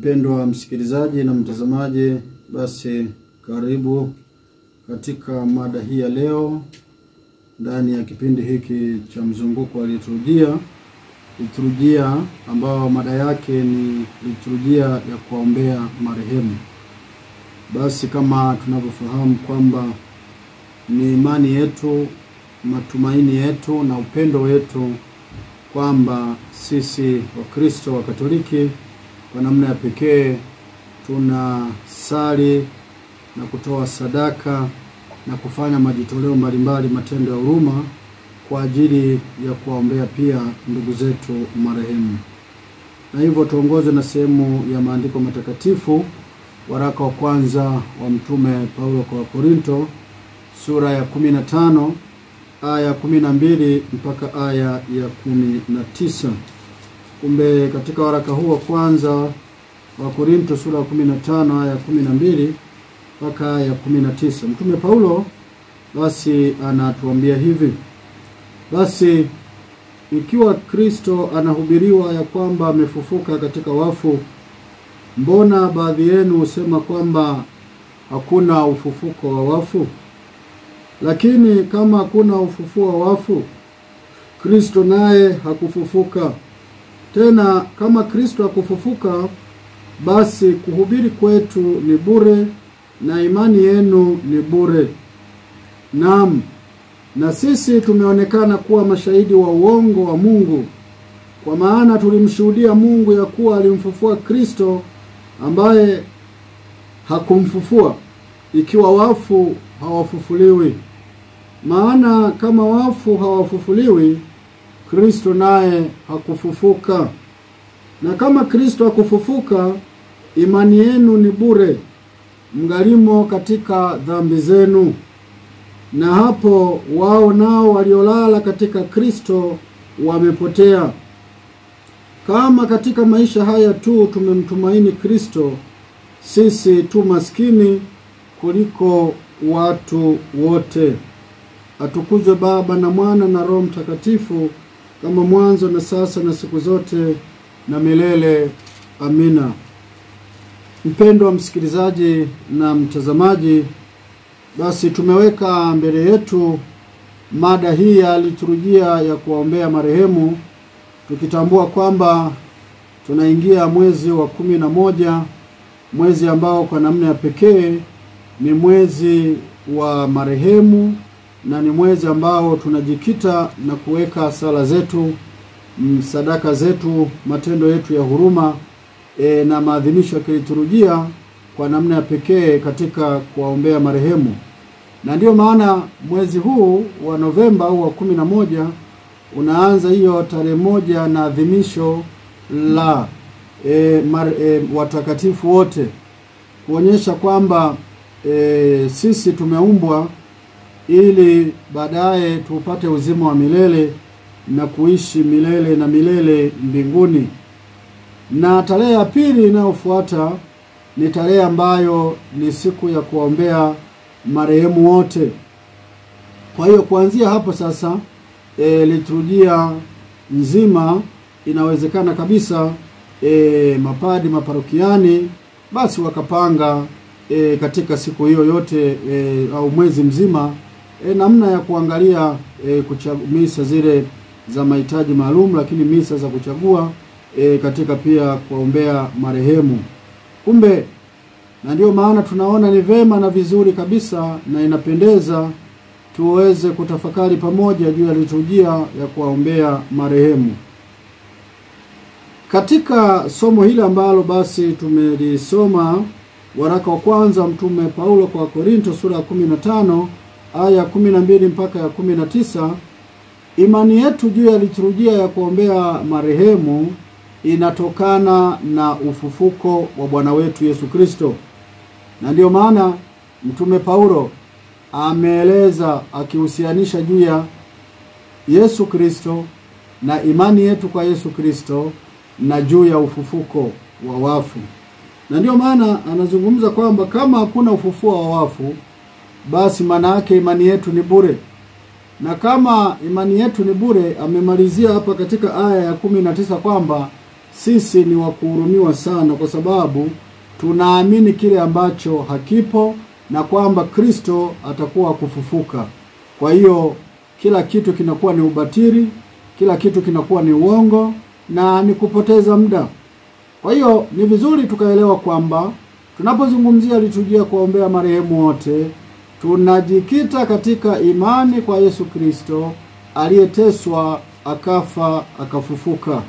Mpendwa msikilizaji na mtazamaji, basi karibu katika mada hii ya leo ndani ya kipindi hiki cha mzunguko wa liturujia ambao mada yake ni liturujia ya kuombea marehemu. Basi kama tunavyofahamu kwamba ni imani yetu, matumaini yetu na upendo wetu kwamba sisi Wakristo wa Katoliki kwa namna ya pekee tunasali na kutoa sadaka na kufanya majitoleo mbalimbali, matendo ya huruma kwa ajili ya kuombea pia ndugu zetu marehemu. Na hivyo tuongozwe na sehemu ya maandiko matakatifu, waraka wa kwanza wa Mtume Paulo kwa Korinto sura ya 15 aya 12 mpaka aya ya 19. Kumbe katika waraka huu wa kwanza wa Korinto sura ya 15 aya 12 mpaka aya 19, Mtume Paulo basi anatuambia hivi: basi ikiwa Kristo anahubiriwa ya kwamba amefufuka katika wafu, mbona baadhi yenu husema kwamba hakuna ufufuko wa wafu? Lakini kama hakuna ufufuo wa wafu, Kristo naye hakufufuka. Tena kama Kristo hakufufuka, basi kuhubiri kwetu ni bure na imani yenu ni bure. Naam, na sisi tumeonekana kuwa mashahidi wa uongo wa Mungu, kwa maana tulimshuhudia Mungu ya kuwa alimfufua Kristo ambaye hakumfufua, ikiwa wafu hawafufuliwi. Maana kama wafu hawafufuliwi, Kristo naye hakufufuka. Na kama Kristo hakufufuka, imani yenu ni bure, mngalimo katika dhambi zenu. Na hapo wao nao waliolala katika Kristo wamepotea. Kama katika maisha haya tu tumemtumaini Kristo, sisi tu maskini kuliko watu wote. Atukuzwe Baba na Mwana na Roho Mtakatifu, kama mwanzo na sasa na siku zote na milele. Amina. Mpendwa msikilizaji na mtazamaji, basi tumeweka mbele yetu mada hii ya liturujia ya kuombea marehemu, tukitambua kwamba tunaingia mwezi wa 11, mwezi ambao kwa namna ya pekee ni mwezi wa marehemu, na ni mwezi ambao tunajikita na kuweka sala zetu, sadaka zetu, matendo yetu ya huruma na maadhimisho ya liturujia kwa namna ya pekee katika kuombea marehemu. Na ndio maana mwezi huu wa Novemba au wa 11 unaanza hiyo tarehe 1 na adhimisho la watakatifu wote, kuonyesha kwamba sisi tumeumbwa ili baadaye tupate uzima wa milele na kuishi milele na milele mbinguni. Na tarehe ya pili inayofuata ni tarehe ambayo ni siku ya kuombea marehemu wote. Kwa hiyo kuanzia hapo sasa liturujia nzima inawezekana kabisa mapadi maparokiani basi wakapanga katika siku hiyo yote au mwezi mzima namna ya kuangalia misa zile za mahitaji maalum, lakini misa za kuchagua katika pia kuombea marehemu. Kumbe na ndio maana tunaona ni vema na vizuri kabisa na inapendeza tuweze kutafakari pamoja juu ya liturujia ya kuombea marehemu. Katika somo hili ambalo basi tumelisoma, waraka wa kwanza Mtume Paulo kwa Korinto sura ya 15 aya 12 mpaka ya 19, imani yetu juu ya liturujia ya kuombea marehemu inatokana na ufufuko wa Bwana wetu Yesu Kristo. Na ndio maana Mtume Paulo ameeleza akihusianisha juu ya Yesu Kristo na imani yetu kwa Yesu Kristo na juu ya ufufuko wa wafu. Na ndio maana anazungumza kwamba kama hakuna ufufuo wa wafu, basi maana yake imani yetu ni bure. Na kama imani yetu ni bure, amemalizia hapa katika aya ya 19 kwamba sisi ni wa kuhurumiwa sana, kwa sababu tunaamini kile ambacho hakipo na kwamba Kristo atakuwa kufufuka. Kwa hiyo kila kitu kinakuwa ni ubatili, kila kitu kinakuwa ni uongo na ni kupoteza muda. Kwa hiyo ni vizuri tukaelewa kwamba tunapozungumzia liturujia kuombea marehemu wote, tunajikita katika imani kwa Yesu Kristo aliyeteswa, akafa, akafufuka.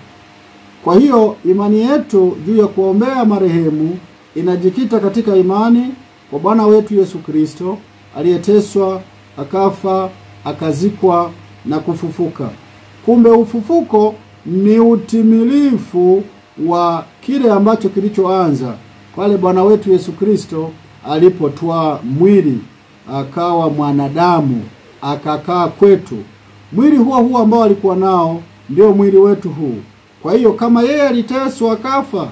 Kwa hiyo imani yetu juu ya kuombea marehemu inajikita katika imani kwa Bwana wetu Yesu Kristo aliyeteswa, akafa, akazikwa na kufufuka. Kumbe ufufuko ni utimilifu wa kile ambacho kilichoanza pale Bwana wetu Yesu Kristo alipotwaa mwili, akawa mwanadamu, akakaa kwetu. Mwili huo ambao alikuwa nao ndio mwili wetu huu. Kwa hiyo kama yeye aliteswa, akafa,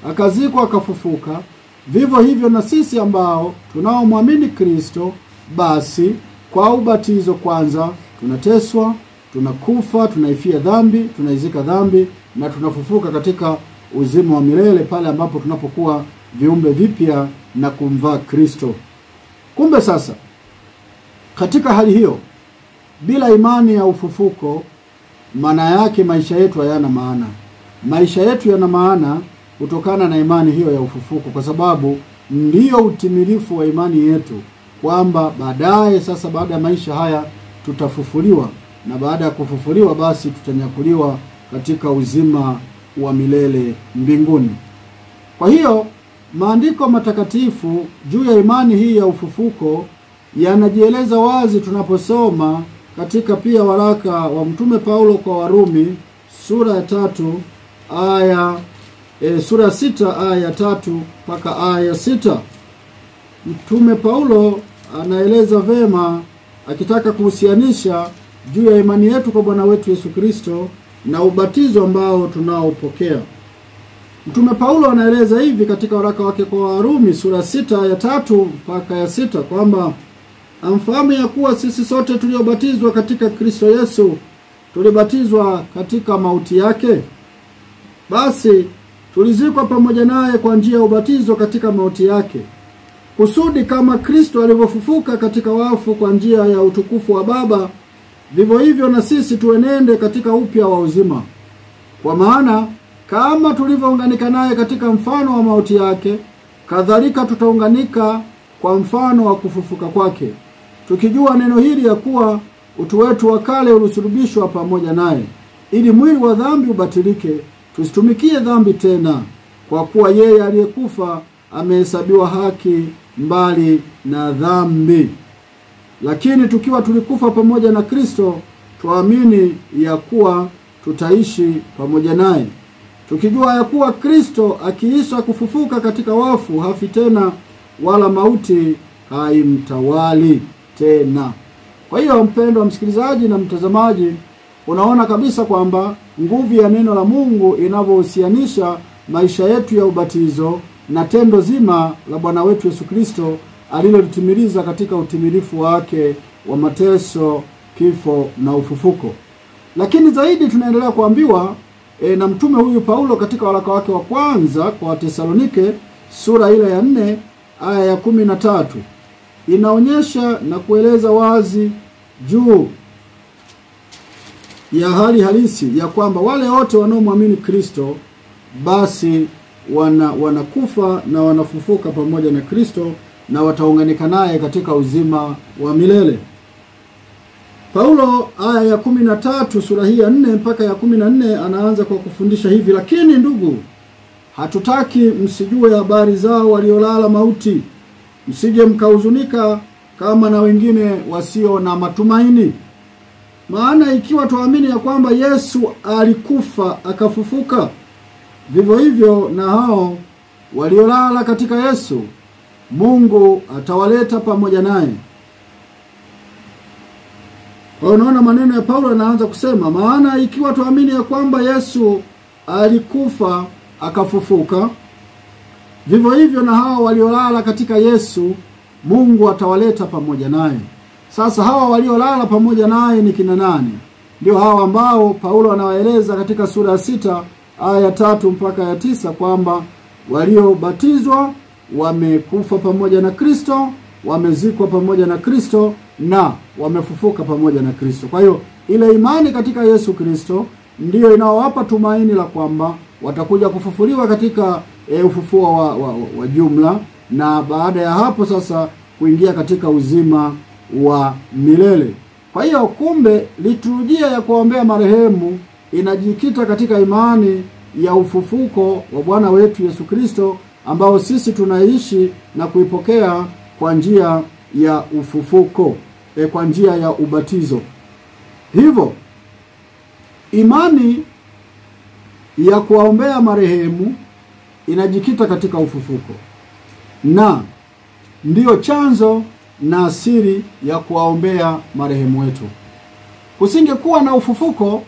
akazikwa, akafufuka, vivyo hivyo na sisi ambao tunaomwamini Kristo, basi kwa ubatizo kwanza tunateswa, tunakufa, tunaifia dhambi, tunaizika dhambi na tunafufuka katika uzima wa milele pale ambapo tunapokuwa viumbe vipya na kumvaa Kristo. Kumbe sasa katika hali hiyo, bila imani ya ufufuko, maana yake maisha yetu hayana maana. Maisha yetu yana maana kutokana na imani hiyo ya ufufuko, kwa sababu ndiyo utimilifu wa imani yetu kwamba baadaye, sasa baada ya maisha haya tutafufuliwa, na baada ya kufufuliwa basi tutanyakuliwa katika uzima wa milele mbinguni. Kwa hiyo maandiko matakatifu juu ya imani hii ya ufufuko yanajieleza wazi tunaposoma katika pia waraka wa Mtume Paulo kwa Warumi sura ya 6 aya ya 3 mpaka aya ya 6. Mtume Paulo anaeleza vema akitaka kuhusianisha juu ya imani yetu kwa Bwana wetu Yesu Kristo na ubatizo ambao tunaopokea. Mtume Paulo anaeleza hivi katika waraka wake kwa Warumi sura 6 aya 3 mpaka ya 6 kwamba amfahamu ya kuwa sisi sote tuliobatizwa katika Kristo Yesu tulibatizwa katika mauti yake. Basi tulizikwa pamoja naye kwa njia ya ubatizo katika mauti yake, kusudi kama Kristo alivyofufuka katika wafu kwa njia ya utukufu wa Baba, vivyo hivyo na sisi tuenende katika upya wa uzima. Kwa maana kama tulivyounganika naye katika mfano wa mauti yake, kadhalika tutaunganika kwa mfano wa kufufuka kwake, tukijua neno hili ya kuwa utu wetu wa kale ulisulubishwa pamoja naye, ili mwili wa dhambi ubatilike, tusitumikie dhambi tena, kwa kuwa yeye aliyekufa amehesabiwa haki mbali na dhambi. Lakini tukiwa tulikufa pamoja na Kristo, tuamini ya kuwa tutaishi pamoja naye, tukijua ya kuwa Kristo akiisha kufufuka katika wafu hafi tena, wala mauti haimtawali tena. Kwa hiyo mpendwa msikilizaji na mtazamaji, unaona kabisa kwamba nguvu ya neno la Mungu inavyohusianisha maisha yetu ya ubatizo na tendo zima la Bwana wetu Yesu Kristo alilolitimiliza katika utimilifu wake wa mateso, kifo na ufufuko. Lakini zaidi tunaendelea kuambiwa na mtume huyu Paulo katika waraka wake wa kwanza kwa Tesalonike sura ile ya 4 aya ya 13, inaonyesha na kueleza wazi juu ya hali halisi ya kwamba wale wote wanaomwamini Kristo basi wanakufa na wanafufuka pamoja na Kristo na wataunganika naye katika uzima wa milele. Paulo aya ya 13 sura hii ya 4 mpaka ya 14 anaanza kwa kufundisha hivi: lakini ndugu, hatutaki msijue habari zao waliolala mauti, msije mkahuzunika kama na wengine wasio na matumaini. Maana ikiwa tuamini ya kwamba Yesu alikufa akafufuka, vivyo hivyo na hao waliolala katika Yesu Mungu atawaleta pamoja naye. Kwa unaona maneno ya Paulo yanaanza kusema, maana ikiwa tuamini ya kwamba Yesu alikufa akafufuka, vivyo hivyo na hao waliolala katika Yesu Mungu atawaleta pamoja naye. Sasa hawa waliolala pamoja naye ni kina nani? Ndio hawa ambao Paulo anawaeleza katika sura ya 6 aya ya 3 mpaka ya 9 kwamba waliobatizwa wamekufa pamoja na Kristo, wamezikwa pamoja na Kristo na wamefufuka pamoja na Kristo. Kwa hiyo ile imani katika Yesu Kristo ndiyo inaowapa tumaini la kwamba watakuja kufufuliwa katika ufufuo wa jumla, na baada ya hapo sasa kuingia katika uzima wa milele. Kwa hiyo kumbe liturujia ya kuombea marehemu inajikita katika imani ya ufufuko wa Bwana wetu Yesu Kristo, ambao sisi tunaishi na kuipokea kwa njia ya ufufuko, kwa njia ya ubatizo. Hivyo imani ya kuombea marehemu inajikita katika ufufuko, na ndiyo chanzo na asili ya kuwaombea marehemu wetu. Kusingekuwa na ufufuko,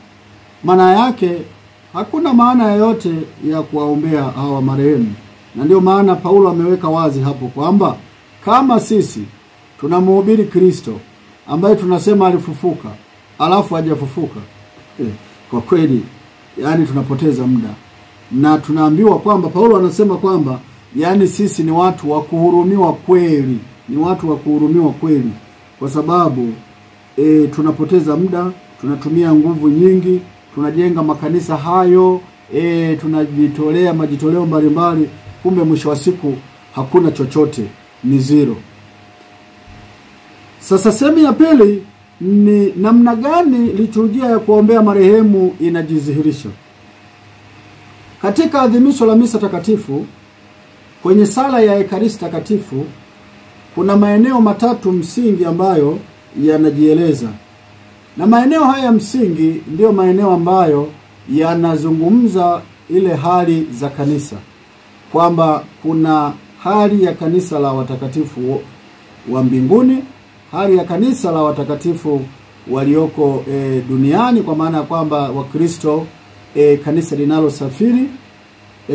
maana yake hakuna maana yoyote ya kuwaombea hawa marehemu. Na ndio maana Paulo ameweka wazi hapo kwamba kama sisi tunamhubiri Kristo ambaye tunasema alifufuka alafu hajafufuka, kwa kweli yani tunapoteza muda. Na tunaambiwa kwamba Paulo anasema kwamba yani sisi ni watu wa kuhurumiwa kweli, ni watu wa kuhurumiwa kweli, kwa sababu tunapoteza muda, tunatumia nguvu nyingi, tunajenga makanisa hayo, tunajitolea majitoleo mbalimbali, kumbe mwisho wa siku hakuna chochote, ni zero. Sasa sehemu ya pili ni namna gani liturujia ya kuombea marehemu inajidhihirisha. Katika adhimisho la misa takatifu, kwenye sala ya Ekaristi takatifu, kuna maeneo matatu msingi ambayo yanajieleza. Na maeneo haya msingi ndiyo maeneo ambayo yanazungumza ile hali za kanisa, kwamba kuna hali ya kanisa la watakatifu wa mbinguni, hali ya kanisa la watakatifu walioko duniani, kwa maana ya kwamba Wakristo, kanisa linalosafiri,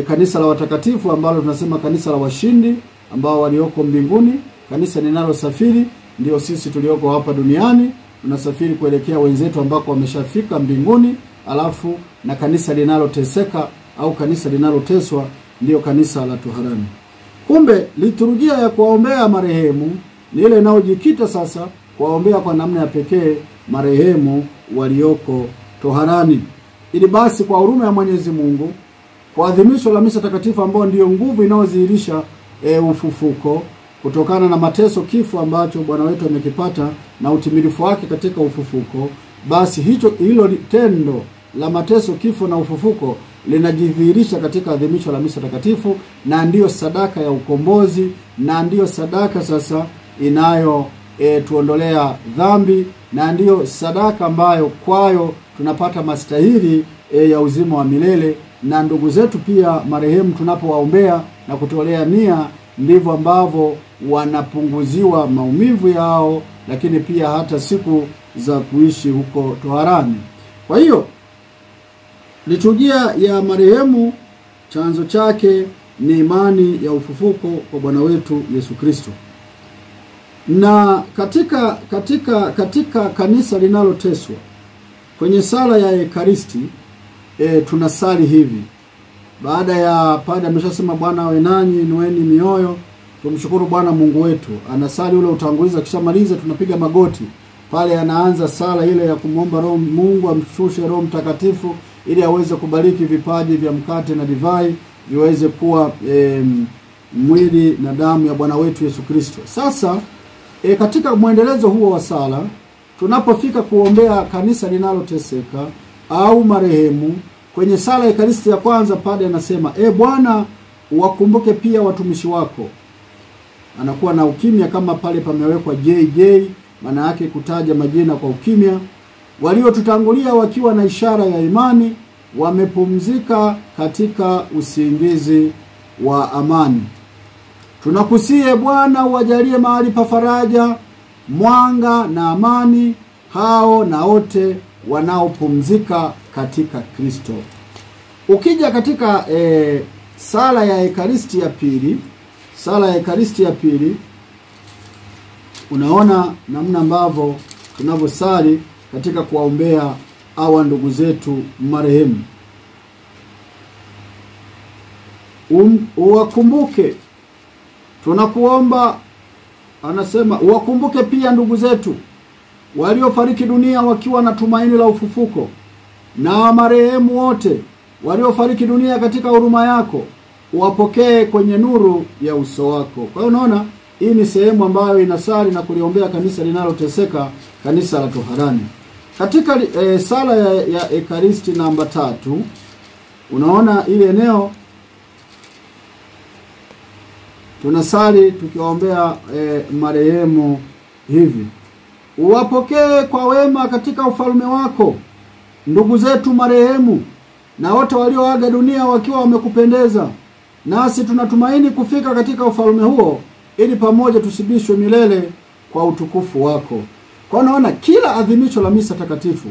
kanisa la watakatifu ambalo tunasema kanisa la washindi ambao walioko mbinguni. Kanisa linalosafiri ndio sisi tulioko hapa duniani, tunasafiri kuelekea wenzetu ambako wameshafika mbinguni. Alafu na kanisa linaloteseka au kanisa linaloteswa ndio kanisa la toharani. Kumbe liturujia ya kuombea marehemu ni ile inayojikita sasa kuombea kwa namna ya pekee marehemu walioko toharani, ili basi kwa huruma ya Mwenyezi Mungu, kwa adhimisho la misa takatifu ambao ndiyo nguvu inayodhihirisha ufufuko kutokana na mateso, kifo ambacho Bwana wetu amekipata na utimilifu wake katika ufufuko, basi hilo tendo la mateso, kifo na ufufuko linajidhihirisha katika adhimisho la misa takatifu, na ndiyo sadaka ya ukombozi, na ndiyo sadaka sasa inayo tuondolea dhambi, na ndiyo sadaka ambayo kwayo tunapata mastahili ya uzima wa milele. Na ndugu zetu pia marehemu tunapowaombea na kutolea nia, ndivyo ambavyo wanapunguziwa maumivu yao, lakini pia hata siku za kuishi huko toharani. Kwa hiyo liturujia ya marehemu chanzo chake ni imani ya ufufuko kwa Bwana wetu Yesu Kristo. Na katika kanisa linaloteswa, kwenye sala ya Ekaristi tunasali hivi. Baada ya padre ameshasema Bwana awe nanyi, inueni mioyo, tumshukuru Bwana Mungu wetu, anasali ule utanguliza, kishamaliza tunapiga magoti. Pale anaanza sala ile ya kumwomba Roho Mungu amshushe Roho Mtakatifu ili aweze kubariki vipaji vya mkate na divai viweze kuwa mwili na damu ya Bwana wetu Yesu Kristo. Sasa katika muendelezo huo wa sala, tunapofika kuombea kanisa linaloteseka au marehemu, kwenye sala ya Ekaristi ya kwanza padre anasema Bwana uwakumbuke pia watumishi wako. Anakuwa na ukimya kama pale pamewekwa JJ, maana yake kutaja majina kwa ukimya. Waliotutangulia wakiwa na ishara ya imani, wamepumzika katika usingizi wa amani. Tunakusihi Bwana uwajalie mahali pa faraja, mwanga na amani hao na wote wanaopumzika katika Kristo. Ukija katika sala ya Ekaristi ya pili, sala ya Ekaristi ya pili, unaona namna ambavyo tunavyosali katika kuwaombea hawa ndugu zetu marehemu. uwakumbuke. Tunakuomba, anasema uwakumbuke pia ndugu zetu waliofariki dunia wakiwa na tumaini la ufufuko, na marehemu wote waliofariki dunia katika huruma yako uwapokee kwenye nuru ya uso wako. Kwa hiyo unaona, hii ni sehemu ambayo inasali na kuliombea kanisa linaloteseka, kanisa la toharani. Katika sala ya Ekaristi namba 3, unaona ile eneo tunasali tukiwaombea marehemu hivi: uwapokee kwa wema katika ufalme wako ndugu zetu marehemu na wote walioaga dunia wakiwa wamekupendeza, nasi tunatumaini kufika katika ufalme huo ili pamoja tushibishwe milele kwa utukufu wako. Kwa naona kila adhimisho la misa takatifu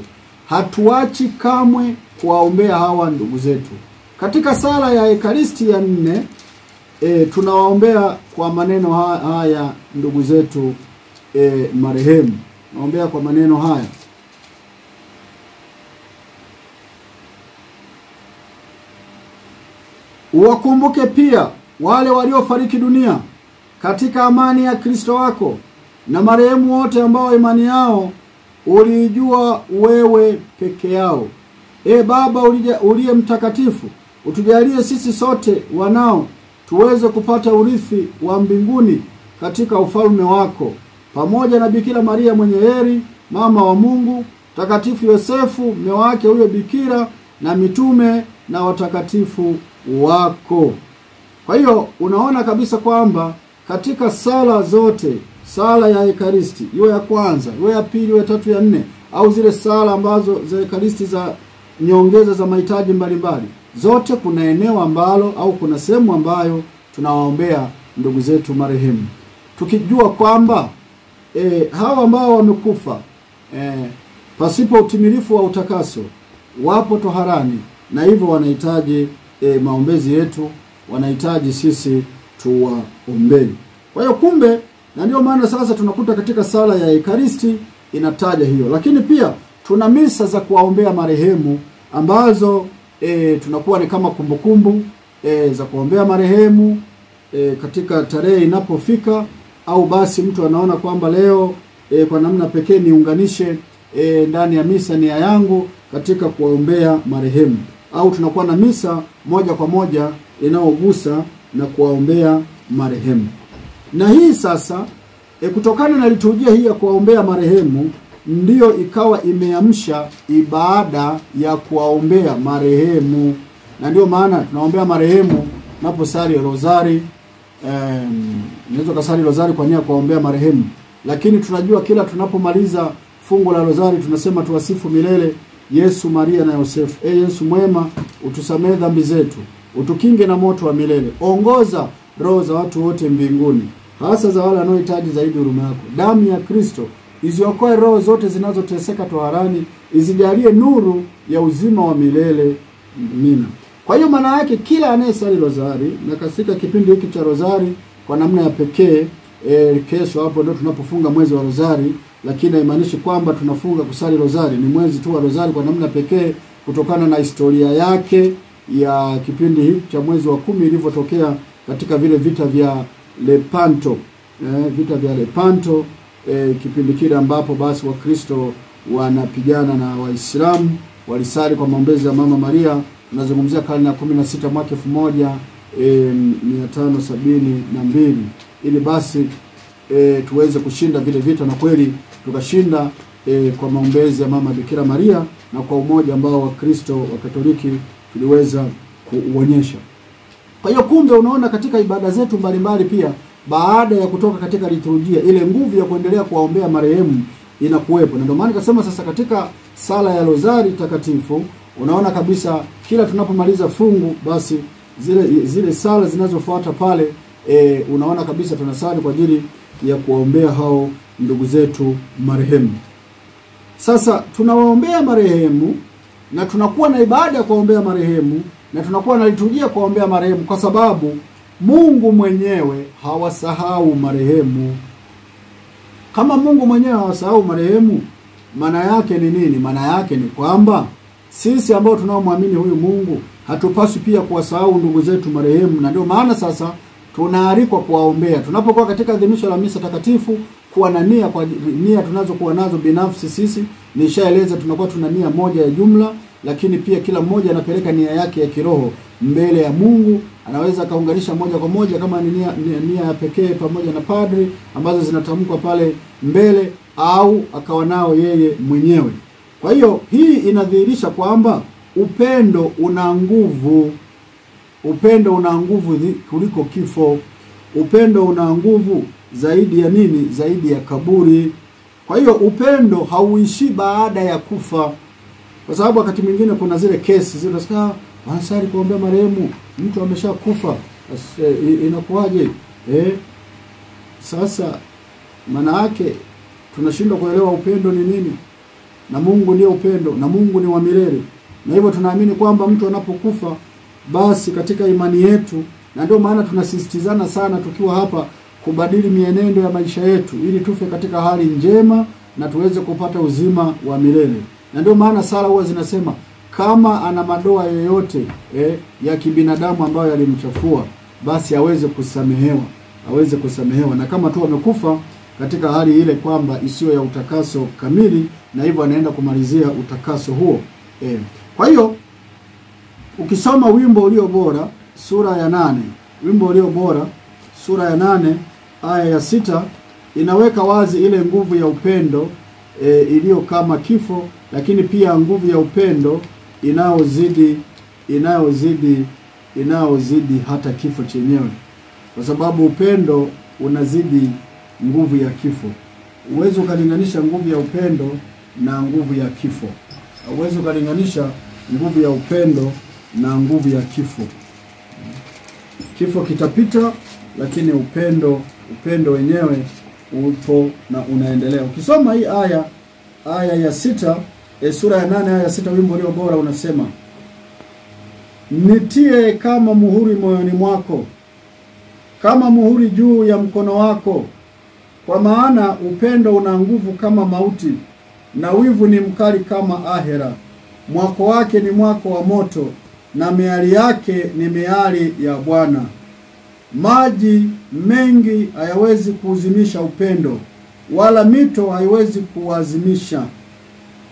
hatuachi kamwe kuwaombea hawa ndugu zetu. Katika sala ya Ekaristi ya 4 tunawaombea kwa maneno haya ndugu zetu marehemu. Naombea kwa maneno haya: uwakumbuke pia wale waliofariki dunia katika amani ya Kristo wako, na marehemu wote ambao imani yao ulijua wewe peke yao. Baba uliye mtakatifu, utujalie sisi sote wanao tuweze kupata urithi wa mbinguni katika ufalme wako, pamoja na Bikira Maria mwenye heri, mama wa Mungu, takatifu Yosefu mume wake huyo bikira, na mitume na watakatifu wako. Kwa hiyo unaona kabisa kwamba katika sala zote, sala ya Ekaristi, iwe ya kwanza, iwe ya pili, iwe ya tatu, ya 4, au zile sala ambazo za Ekaristi za nyongeza za mahitaji mbalimbali, zote kuna eneo ambalo au kuna sehemu ambayo tunawaombea ndugu zetu marehemu, tukijua kwamba hawa ambao wamekufa pasipo utimilifu wa utakaso wapo toharani, na hivyo wanahitaji maombezi yetu, wanahitaji sisi tuwaombee. Kwa hiyo kumbe, na ndio maana sasa tunakuta katika sala ya Ekaristi inataja hiyo. Lakini pia tuna misa za kuwaombea marehemu ambazo tunakuwa ni kama kumbukumbu za kuombea marehemu katika tarehe inapofika, au basi mtu anaona kwamba leo kwa namna pekee niunganishe ndani ya misa nia yangu katika kuwaombea marehemu, au tunakuwa na misa moja kwa moja inayogusa na kuwaombea marehemu. Na hii sasa kutokana na liturujia hii ya kuwaombea marehemu ndiyo ikawa imeamsha ibada ya kuwaombea marehemu. Na ndio maana tunaombea marehemu naposali rozari. Unaweza kusali rozari kwa nia ya kuwaombea marehemu, lakini tunajua kila tunapomaliza fungu la rozari tunasema tuwasifu milele Yesu, Maria na Yosefu. Yesu mwema, utusamehe dhambi zetu, utukinge na moto wa milele, ongoza roho za watu wote mbinguni, hasa za wale wanaohitaji zaidi huruma yako. Damu ya Kristo iziokoe roho zote zinazoteseka toharani, izijalie nuru ya uzima wa milele. Amina. Kwa hiyo maana yake kila anayesali rozari, na katika kipindi hiki cha rozari kwa namna ya pekee, kesho hapo ndio tunapofunga mwezi wa rozari, lakini haimaanishi kwamba tunafunga kusali rozari, ni mwezi tu wa rozari kwa namna pekee kutokana na historia yake ya kipindi hiki cha mwezi wa 10 ilivyotokea katika vile vita vya Lepanto. Vita vya Lepanto, kipindi kile ambapo basi Wakristo wanapigana na Waislamu, walisali kwa maombezi ya Mama Maria. Tunazungumzia karne ya 16 mwaka 1572, ili basi tuweze kushinda vile vita, na kweli tukashinda kwa maombezi ya Mama Bikira Maria na kwa umoja ambao Wakristo wa Katoliki tuliweza kuonyesha. Kwa hiyo kumbe unaona katika ibada zetu mbalimbali pia, baada ya kutoka katika liturujia, ile nguvu ya kuendelea kuwaombea marehemu inakuwepo. Na ndio maana nikasema sasa katika sala ya rozari takatifu unaona kabisa kila tunapomaliza fungu basi zile sala zinazofuata pale unaona kabisa tunasali kwa ajili ya kuwaombea hao ndugu zetu marehemu. Sasa tunawaombea marehemu na tunakuwa na ibada ya kuwaombea marehemu na tunakuwa na liturujia kuwaombea marehemu kwa sababu Mungu mwenyewe hawasahau marehemu. Kama Mungu mwenyewe hawasahau marehemu, maana yake ni nini? Maana yake ni kwamba sisi ambao tunaomwamini huyu Mungu hatupaswi pia kuwasahau ndugu zetu marehemu, na ndio maana sasa tunaalikwa kuwaombea. Tunapokuwa katika adhimisho la misa takatifu, kuwa na nia, kwa nia tunazokuwa nazo binafsi sisi, nishaeleza tunakuwa tuna nia moja ya jumla, lakini pia kila mmoja anapeleka nia yake ya kiroho mbele ya Mungu. Anaweza kaunganisha moja kwa moja kama ni nia ya pekee pamoja na padri ambazo zinatamkwa pale mbele, au akawa nao yeye mwenyewe. Kwa hiyo hii inadhihirisha kwamba upendo una nguvu. Upendo una nguvu kuliko kifo. Upendo una nguvu zaidi ya nini? Zaidi ya kaburi. Kwa hiyo upendo hauishi baada ya kufa. Kwa sababu wakati mwingine kuna zile kesi zile unasikia wanasali kuombea marehemu, mtu ameshakufa, inakuwaje? Sasa maana yake tunashindwa kuelewa upendo ni nini. Na Mungu ndiye upendo, na Mungu ni wa milele. Na hivyo tunaamini kwamba mtu anapokufa basi katika imani yetu, na ndio maana tunasisitizana sana tukiwa hapa kubadili mienendo ya maisha yetu ili tufe katika hali njema na tuweze kupata uzima wa milele. Na ndio maana sala huwa zinasema kama ana madoa yoyote ya kibinadamu ambayo yalimchafua, basi aweze kusamehewa, na kama tu amekufa katika hali ile kwamba isiyo ya utakaso kamili, na hivyo anaenda kumalizia utakaso huo. Kwa hiyo ukisoma wimbo ulio bora sura ya 8, wimbo ulio bora sura ya 8 aya ya 6 inaweka wazi ile nguvu ya upendo iliyo kama kifo, lakini pia nguvu ya upendo inayozidi hata kifo chenyewe, kwa sababu upendo unazidi nguvu ya kifo. Uwezo ukalinganisha nguvu ya upendo na nguvu ya kifo. Uwezo ukalinganisha nguvu ya upendo na nguvu ya kifo. Kifo kitapita, lakini upendo wenyewe upo na unaendelea. Ukisoma hii aya ya 6, sura ya 8 aya ya 6, wimbo ulio bora unasema, nitie kama muhuri moyoni mwako, kama muhuri juu ya mkono wako, kwa maana upendo una nguvu kama mauti, na wivu ni mkali kama ahera. Mwako wake ni mwako wa moto, na miali yake ni miali ya Bwana. Maji mengi hayawezi kuuzimisha upendo, wala mito haiwezi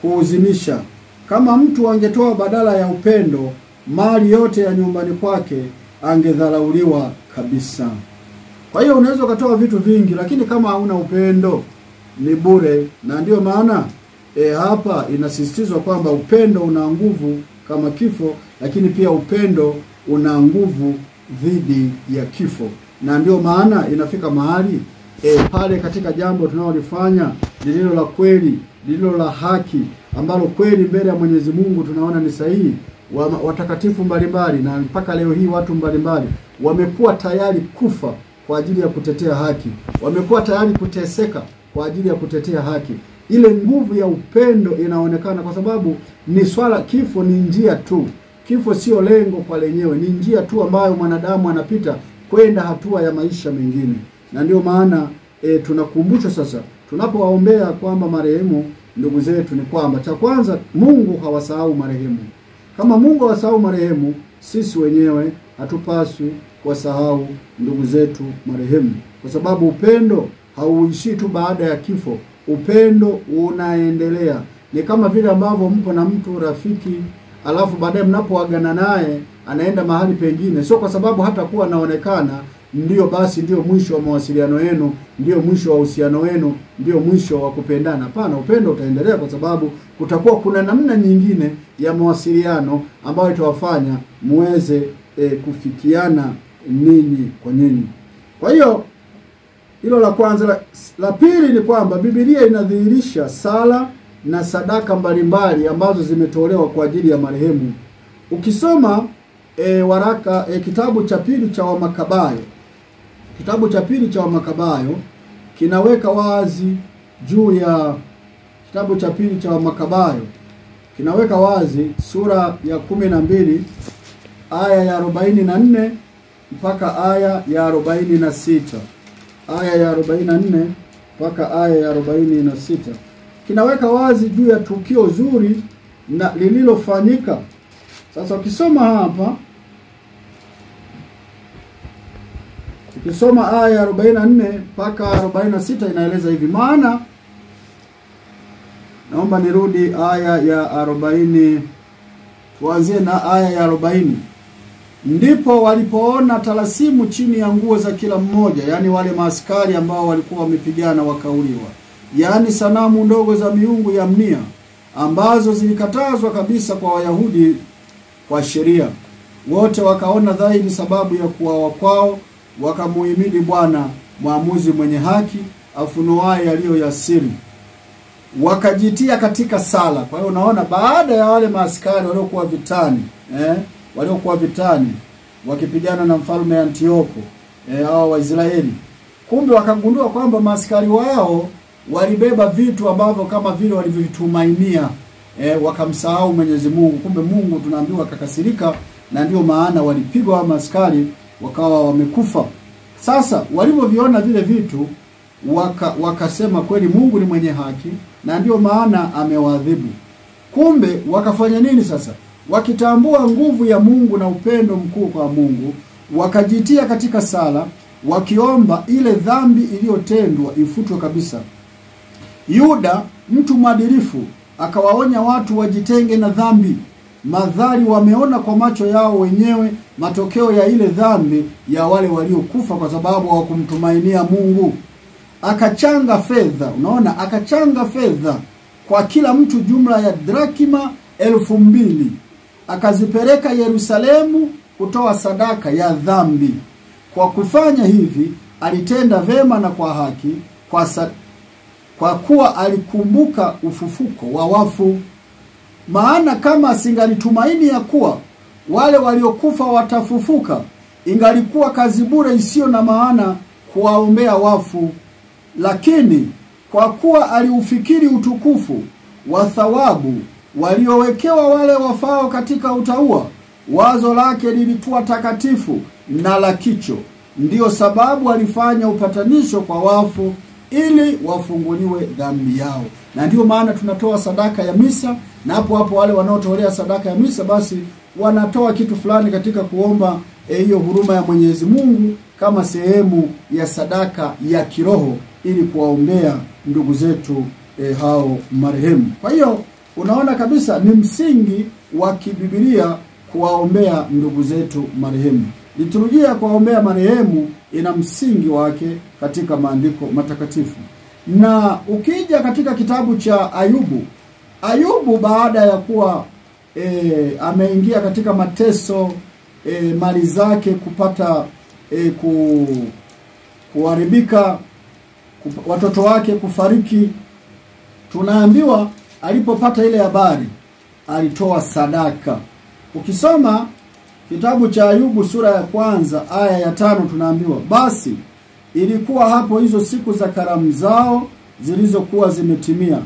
kuuzimisha. Kama mtu angetoa badala ya upendo mali yote ya nyumbani kwake, angedharauliwa kabisa. Kwa hiyo unaweza ukatoa vitu vingi, lakini kama hauna upendo ni bure. Na ndio maana hapa inasisitizwa kwamba upendo una nguvu kama kifo, lakini pia upendo una nguvu dhidi ya kifo. Na ndio maana inafika mahali pale katika jambo tunalolifanya lililo la kweli, lililo la haki, ambalo kweli mbele ya Mwenyezi Mungu tunaona ni sahihi, watakatifu mbalimbali na mpaka leo hii watu mbalimbali wamekuwa tayari kufa kwa ajili ya kutetea haki, wamekuwa tayari kuteseka kwa ajili ya kutetea haki. Ile nguvu ya upendo inaonekana, kwa sababu ni swala, kifo ni njia tu. Kifo sio lengo kwa lenyewe, ni njia tu ambayo mwanadamu anapita kwenda hatua ya maisha mengine. Na ndio maana tunakumbushwa sasa tunapowaombea kwamba marehemu ndugu zetu, ni kwamba cha kwanza Mungu hawasahau marehemu. Kama Mungu hawasahau marehemu, sisi wenyewe hatupaswi kuwasahau ndugu zetu marehemu, kwa sababu upendo hauishi tu baada ya kifo. Upendo unaendelea. Ni kama vile ambavyo mpo na mtu rafiki, alafu baadaye mnapoagana naye anaenda mahali pengine, sio kwa sababu hata kuwa anaonekana ndio basi ndio mwisho wa mawasiliano yenu, ndio mwisho wa uhusiano wenu, ndio mwisho wa kupendana. Hapana, upendo utaendelea, kwa sababu kutakuwa kuna namna nyingine ya mawasiliano ambayo itawafanya muweze kufikiana ninyi kwa ninyi. Kwa hiyo hilo la kwanza. La pili ni kwamba Biblia inadhihirisha sala na sadaka mbalimbali ambazo zimetolewa kwa ajili ya marehemu. Ukisoma kitabu cha pili cha Wamakabayo, kitabu cha pili cha Wamakabayo kinaweka wazi juu ya kitabu cha pili cha Wamakabayo kinaweka wazi sura ya 12 aya ya 44 mpaka aya ya 46. Aya ya 44 mpaka aya ya 46 kinaweka wazi juu ya tukio zuri na lililofanyika. Sasa ukisoma hapa, ukisoma aya ya 44 mpaka 46 inaeleza hivi. Maana naomba nirudi aya ya 40, tuanzie na aya ya 40. Ndipo walipoona talasimu chini ya nguo za kila mmoja, yani wale maaskari ambao walikuwa wamepigana wakauliwa, yani sanamu ndogo za miungu ya mnia ambazo zilikatazwa kabisa kwa Wayahudi kwa sheria. Wote wakaona dhahiri sababu ya kuuawa kwao, wakamuhimidi Bwana, mwamuzi mwenye haki, afunuaye yaliyo ya siri. Wakajitia katika sala. Kwa hiyo unaona, baada ya wale maaskari waliokuwa vitani wakipigana na mfalme Antioko hao Waisraeli, kumbe wakagundua kwamba maaskari wao walibeba vitu ambavyo kama vile walivyotumainia, wakamsahau Mwenyezi Mungu. Kumbe Mungu tunaambiwa akakasirika, na ndio maana walipigwa maaskari wakawa wamekufa. Sasa walivyoviona vile vitu wakasema kweli Mungu ni mwenye haki, na ndio maana amewaadhibu. Kumbe wakafanya nini sasa? Wakitambua nguvu ya Mungu na upendo mkuu kwa Mungu, wakajitia katika sala, wakiomba ile dhambi iliyotendwa ifutwe kabisa. Yuda, mtu mwadilifu, akawaonya watu wajitenge na dhambi, madhali wameona kwa macho yao wenyewe matokeo ya ile dhambi ya wale waliokufa kwa sababu hawakumtumainia Mungu. Akachanga fedha, unaona, akachanga fedha kwa kila mtu jumla ya drakima 2000, akazipeleka Yerusalemu kutoa sadaka ya dhambi. Kwa kufanya hivi alitenda vema na kwa haki, kwa kuwa alikumbuka ufufuko wa wafu. Maana kama asingalitumaini ya kuwa wale waliokufa watafufuka, ingalikuwa kazi bure isiyo na maana kuwaombea wafu. Lakini kwa kuwa aliufikiri utukufu wa thawabu waliowekewa wale wafao katika utauwa, wazo lake lilikuwa takatifu na la kicho. Ndiyo sababu alifanya upatanisho kwa wafu, ili wafunguliwe dhambi yao. Na ndio maana tunatoa sadaka ya misa, na hapo wale wanaotolea sadaka ya misa basi wanatoa kitu fulani katika kuomba hiyo huruma ya Mwenyezi Mungu kama sehemu ya sadaka ya kiroho, ili kuwaombea ndugu zetu hao marehemu. Kwa hiyo unaona kabisa ni msingi wa kibibilia kuwaombea ndugu zetu marehemu. Liturujia kuwaombea marehemu ina msingi wake katika maandiko matakatifu. Na ukija katika kitabu cha Ayubu baada ya kuwa ameingia katika mateso, mali zake kupata kuharibika, watoto wake kufariki, tunaambiwa alipopata ile habari alitoa sadaka. Ukisoma kitabu cha Ayubu sura ya 1 aya ya 5 tunaambiwa, basi ilikuwa hapo hizo siku za karamu zao zilizokuwa zimetimia,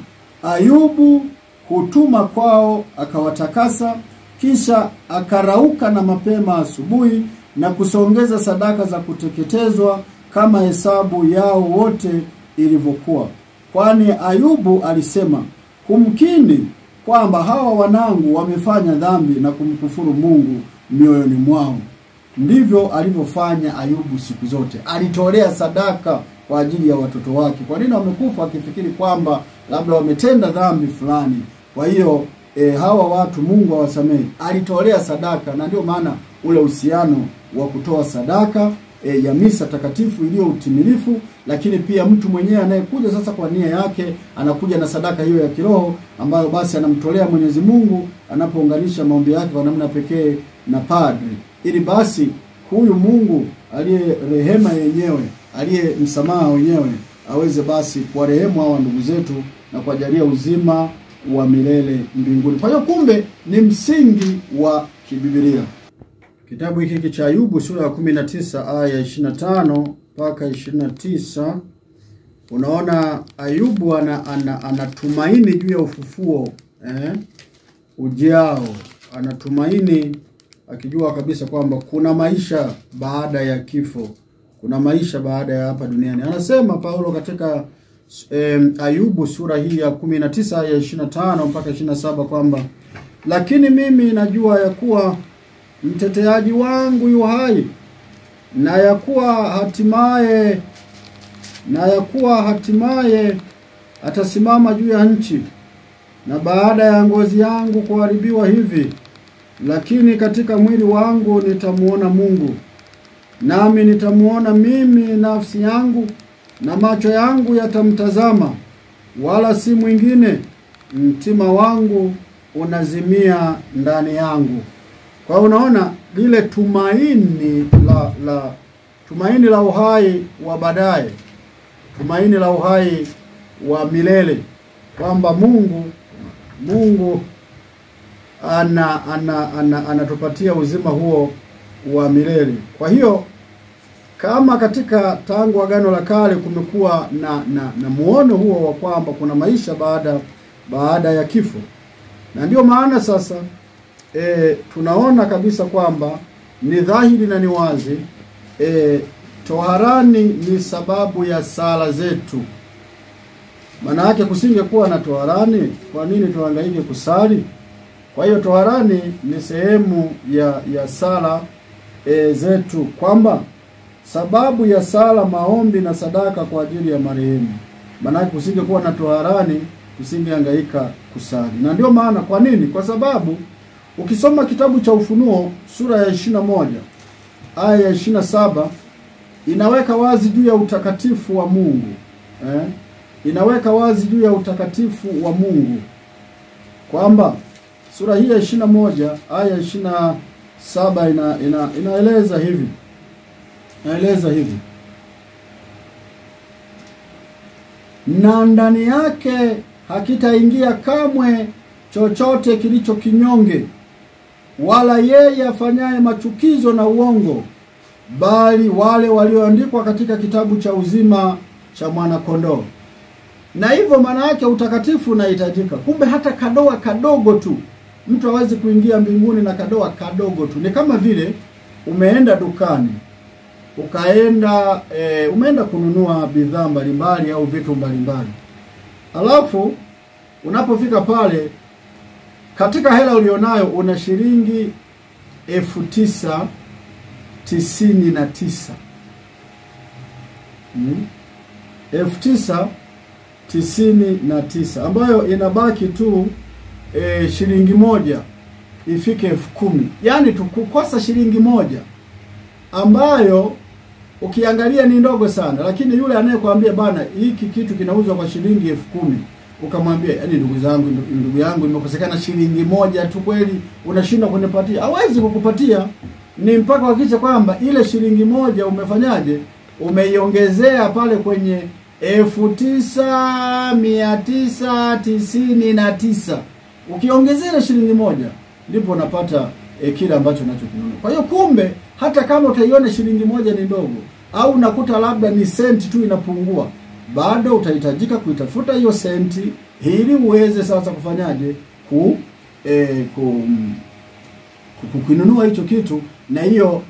Ayubu hutuma kwao akawatakasa, kisha akarauka na mapema asubuhi na kusongeza sadaka za kuteketezwa kama hesabu yao wote ilivyokuwa. Kwani Ayubu alisema, kumkini kwamba hawa wanangu wamefanya dhambi na kumkufuru Mungu mioyoni mwao. Ndivyo alivyofanya Ayubu siku zote. Alitolea sadaka kwa ajili ya watoto wake. Kwa nini wamekufa? Akifikiri kwamba labda wametenda dhambi fulani. Kwa hiyo hawa watu Mungu awasamehe. Alitolea sadaka, na ndio maana ule uhusiano wa kutoa sadaka ya misa takatifu iliyo utimilifu. Lakini pia mtu mwenyewe anayekuja sasa kwa nia yake anakuja na sadaka hiyo ya kiroho ambayo basi anamtolea Mwenyezi Mungu anapounganisha maombi yake kwa namna pekee na padri, ili basi huyu Mungu aliye rehema yenyewe, aliye msamaha wenyewe, aweze basi kuwarehemu hawa ndugu zetu na kuwajalia uzima wa milele mbinguni. Kwa hiyo kumbe ni msingi wa kibibilia. Kitabu hiki cha Ayubu sura ya 19 aya 25 mpaka 29, unaona Ayubu anatumaini juu ya ufufuo ujao. Anatumaini akijua kabisa kwamba kuna maisha baada ya kifo, kuna maisha baada ya hapa duniani. Anasema Paulo katika Ayubu sura hii ya 19 ya 25 mpaka 27 kwamba lakini mimi najua ya kuwa mteteaji wangu yu hai, na ya kuwa hatimaye atasimama juu ya nchi, na baada ya ngozi yangu kuharibiwa hivi, lakini katika mwili wangu nitamuona Mungu, nami nitamuona mimi nafsi yangu, na macho yangu yatamtazama, wala si mwingine. Mtima wangu unazimia ndani yangu. Kwa unaona lile tumaini la uhai wa baadaye, tumaini la uhai wa milele, kwamba Mungu anatupatia uzima huo wa milele. Kwa hiyo kama katika tangu Agano la Kale kumekuwa na muono huo wa kwamba kuna maisha baada ya kifo, na ndio maana sasa tunaona kabisa kwamba ni dhahiri na ni wazi toharani ni sababu ya sala zetu. Maana yake kusingekuwa na toharani, kwa nini tuhangaike kusali? Kwa hiyo toharani ni sehemu ya sala zetu, kwamba sababu ya sala, maombi na sadaka kwa ajili ya marehemu. Maana yake kusingekuwa na toharani, tusingehangaika kusali. Na ndio maana, kwa nini? Kwa sababu ukisoma kitabu cha Ufunuo sura ya 21 aya ya 27 inaweka wazi juu ya utakatifu wa Mungu. Inaweka wazi juu ya utakatifu wa Mungu, kwamba sura hii ya 21 aya ya 27 inaeleza hivi. Na ndani yake hakitaingia kamwe chochote kilicho kinyonge, wala yeye afanyaye machukizo na uongo, bali wale walioandikwa katika kitabu cha uzima cha Mwana-Kondoo. Na hivyo maana yake utakatifu unahitajika. Kumbe hata kadoa kadogo tu, mtu hawezi kuingia mbinguni na kadoa kadogo tu. Ni kama vile umeenda dukani, umeenda kununua bidhaa mbalimbali au vitu mbalimbali. Alafu unapofika pale, katika hela ulionayo una shilingi 9,099. 9,099 ambayo inabaki tu shilingi moja ifike 10,000. Yaani tukukosa shilingi moja ambayo ukiangalia ni ndogo sana, lakini yule anayekwambia bana hiki kitu kinauzwa kwa shilingi 10,000, ukamwambia yaani ndugu yangu nimekosekana shilingi moja tu, kweli unashindwa kunipatia? Hawezi kukupatia. Ni mpaka hakikisha kwamba ile shilingi moja umefanyaje, umeiongezea pale kwenye 9,999. Ukiongezea shilingi moja ndipo unapata kile ambacho unachokinunua. Kwa hiyo kumbe hata kama utaiona shilingi moja ni ndogo, au unakuta labda ni senti tu inapungua, bado utahitajika kuitafuta hiyo senti ili uweze sasa kufanyaje, kununua hicho kitu. Na hiyo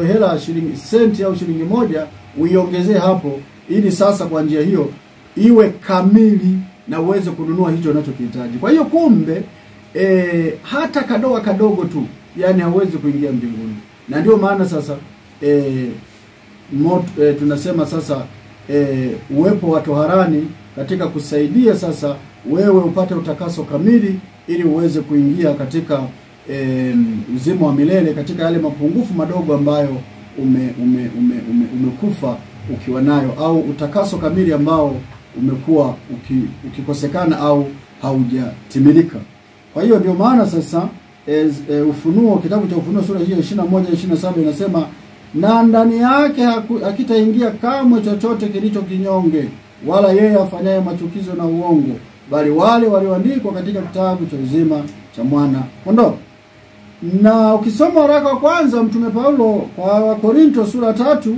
hela shilingi senti au shilingi moja uiongezee hapo, ili sasa kwa njia hiyo iwe kamili na uweze kununua hicho unachokihitaji. Kwa hiyo kumbe hata kadoa kadogo tu, yani hauwezi kuingia mbinguni. Na ndio maana sasa tunasema sasa uwepo wa toharani katika kusaidia sasa wewe upate utakaso kamili, ili uweze kuingia katika uzima wa milele, katika yale mapungufu madogo ambayo umekufa ukiwa nayo, au utakaso kamili ambao umekuwa ukikosekana au haujatimilika. Kwa hiyo ndio maana sasa Ufunuo, kitabu cha Ufunuo sura hii ya 21-27 inasema, na ndani yake hakitaingia kamwe chochote kilicho kinyonge, wala yeye afanyaye machukizo na uongo, bali wale walioandikwa katika kitabu cha uzima cha Mwana-Kondoo. Na ukisoma waraka wa kwanza Mtume Paulo kwa Korinto sura 3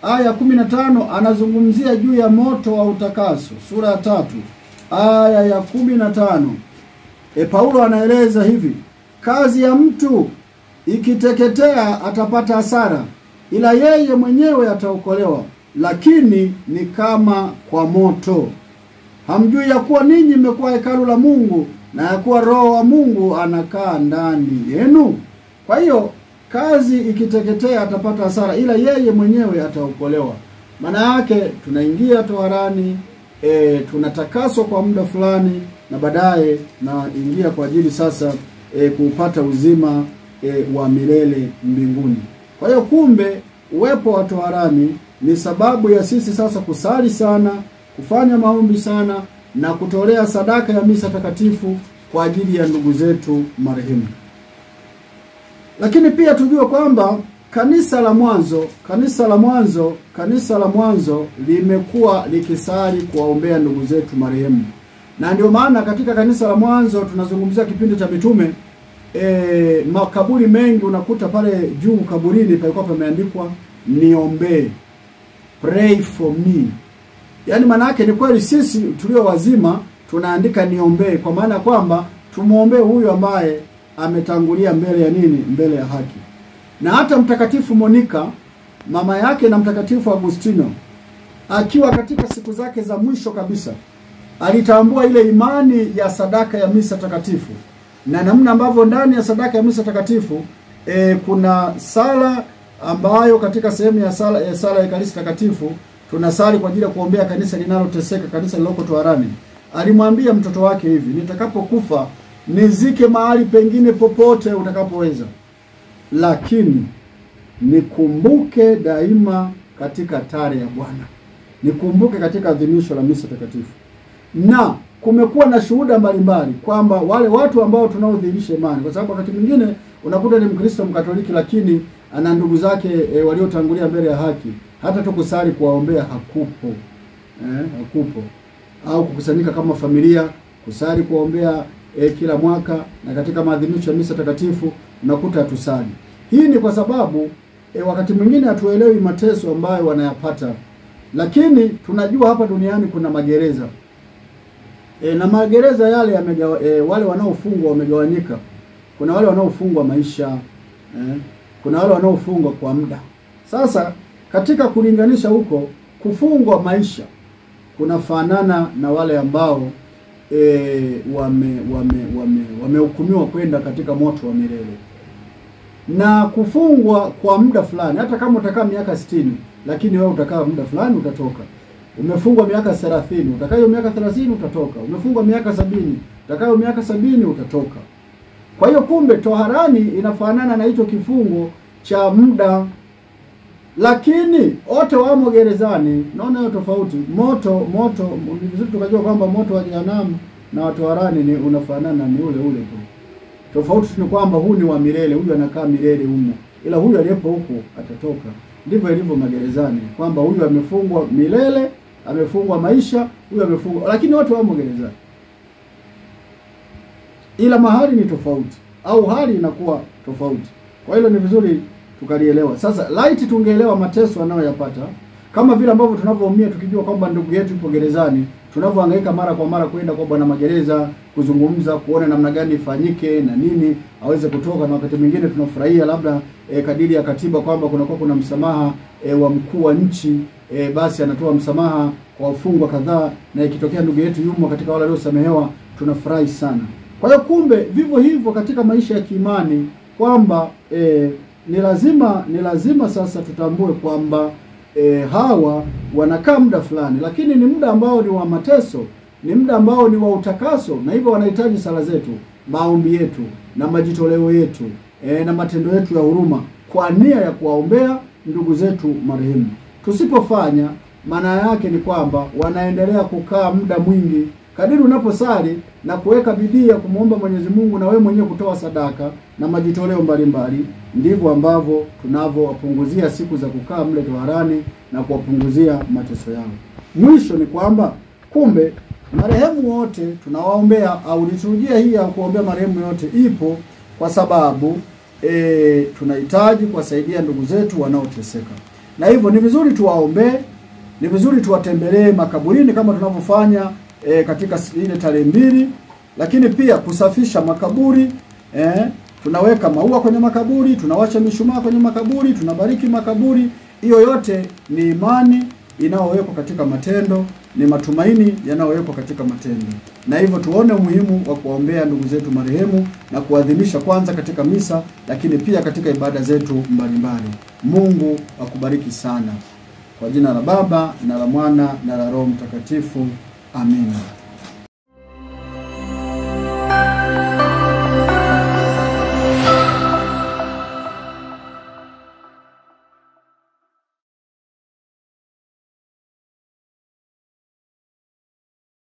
aya 15 anazungumzia juu ya moto wa utakaso. Sura 3 aya ya 15 Paulo anaeleza hivi: kazi ya mtu ikiteketea atapata hasara, ila yeye mwenyewe ataokolewa, lakini ni kama kwa moto. Hamjui ya kuwa ninyi mmekuwa hekalu la Mungu, na ya kuwa Roho wa Mungu anakaa ndani yenu? Kwa hiyo kazi ikiteketea atapata hasara, ila yeye mwenyewe ataokolewa. Maana yake tunaingia toharani, tunatakaswa kwa muda fulani, na baadaye na ingia kwa ajili sasa kupata uzima wa milele mbinguni. Kwa hiyo kumbe uwepo wa toharani ni sababu ya sisi sasa kusali sana, kufanya maombi sana, na kutolea sadaka ya misa takatifu kwa ajili ya ndugu zetu marehemu. Lakini pia tujue kwamba kanisa la mwanzo limekuwa likisali kuwaombea ndugu zetu marehemu. Na ndio maana katika kanisa la mwanzo tunazungumzia kipindi cha mitume, makaburi mengi unakuta pale juu kaburini palikuwa pameandikwa niombee, pray for me. Yaani maana yake ni kweli sisi tulio wazima tunaandika niombee, kwa maana kwamba tumuombee huyu ambaye ametangulia mbele ya nini? Mbele ya haki. Na hata Mtakatifu Monica, mama yake na Mtakatifu Agustino, akiwa katika siku zake za mwisho kabisa, alitambua ile imani ya sadaka ya misa takatifu, na namna ambavyo ndani ya sadaka ya misa takatifu kuna sala ambayo katika sehemu ya sala ya Ekaristi takatifu tunasali kwa ajili ya kuombea kanisa linaloteseka, kanisa lililoko toharani. Alimwambia mtoto wake hivi: nitakapokufa nizike mahali pengine popote utakapoweza, lakini nikumbuke daima katika tare ya Bwana, nikumbuke katika adhimisho la misa takatifu. Na kumekuwa na shuhuda mbalimbali kwamba wale watu ambao tunaodhihirisha imani, kwa sababu wakati mwingine unakuta ni Mkristo Mkatoliki lakini ana ndugu zake waliotangulia mbele ya haki, hata tu kusali kuwaombea hakupo. Hakupo. Au kukusanyika kama familia kusali kuombea kila mwaka, na katika maadhimisho ya misa takatifu unakuta hatusali. Hii ni kwa sababu wakati mwingine hatuelewi mateso ambayo wanayapata. Lakini tunajua hapa duniani kuna magereza. Na magereza yale wale wanaofungwa wamegawanyika. Kuna wale wanaofungwa maisha, kuna wale wanaofungwa kwa muda. Sasa katika kulinganisha huko, kufungwa maisha kunafanana na wale ambao wamehukumiwa kwenda katika moto wa milele. Na kufungwa kwa muda fulani, hata kama utakaa miaka 60, lakini wewe utakaa muda fulani utatoka. Umefungwa miaka 30, utakaa hiyo miaka 30 utatoka. Umefungwa miaka 70, utakaa hiyo miaka 70 utatoka. Kwa hiyo kumbe toharani inafanana na hicho kifungo cha muda, lakini wote wamo gerezani. Naona hiyo tofauti. Moto ni vizuri tukajua kwamba moto wa jehanamu na toharani ni unafanana, ni ule tu. Tofauti ni kwamba huu ni wa milele, huyu anakaa milele humo, ila huyu aliyepo huko atatoka. Ndivyo ilivyo magerezani, kwamba huyu amefungwa milele, amefungwa maisha, huyu amefungwa, lakini wote wamo gerezani. Ila mahali ni tofauti, au hali inakuwa tofauti. Kwa hilo ni vizuri tukalielewa. Sasa laiti tungeelewa mateso anayoyapata, kama vile ambavyo tunavyoumia tukijua kwamba ndugu yetu yupo gerezani, tunavyohangaika mara kwa mara kwenda kwa bwana magereza kuzungumza, kuona namna gani ifanyike na nini aweze kutoka. Na wakati mwingine tunafurahia labda kadiri ya katiba kwamba kuna msamaha wa mkuu wa nchi, basi anatoa msamaha kwa wafungwa kadhaa, na ikitokea ndugu yetu yumo katika wale waliosamehewa tunafurahi sana. Kwa hiyo kumbe vivyo hivyo katika maisha ya kiimani kwamba ni lazima sasa tutambue kwamba hawa wanakaa muda fulani, lakini ni muda ambao ni wa mateso, ni muda ambao ni wa utakaso, na hivyo wanahitaji sala zetu, maombi yetu na majitoleo yetu na matendo yetu ya huruma kwa nia ya kuwaombea ndugu zetu marehemu. Tusipofanya, maana yake ni kwamba wanaendelea kukaa muda mwingi. Kadiri unaposali na kuweka bidii ya kumuomba Mwenyezi Mungu na wewe mwenyewe kutoa sadaka na majitoleo mbalimbali, ndivyo ambavyo tunavyowapunguzia siku za kukaa mle toharani na kuwapunguzia mateso yao. Mwisho ni kwamba kumbe marehemu wote tunawaombea, au liturujia hii ya kuombea marehemu yote ipo kwa sababu tunahitaji kuwasaidia ndugu zetu wanaoteseka. Na hivyo ni vizuri tuwaombee, ni vizuri tuwatembelee makaburini kama tunavyofanya katika ile tarehe 2, lakini pia kusafisha makaburi. Tunaweka maua kwenye makaburi, tunawasha mishumaa kwenye makaburi, tunabariki makaburi. Hiyo yote ni imani inayowekwa katika matendo, ni matumaini yanayowekwa katika matendo. Na hivyo tuone umuhimu wa kuwaombea ndugu zetu marehemu na kuadhimisha kwanza katika misa, lakini pia katika ibada zetu mbalimbali. Mungu akubariki sana. Kwa jina la Baba na la Mwana na la Roho Mtakatifu. Amina.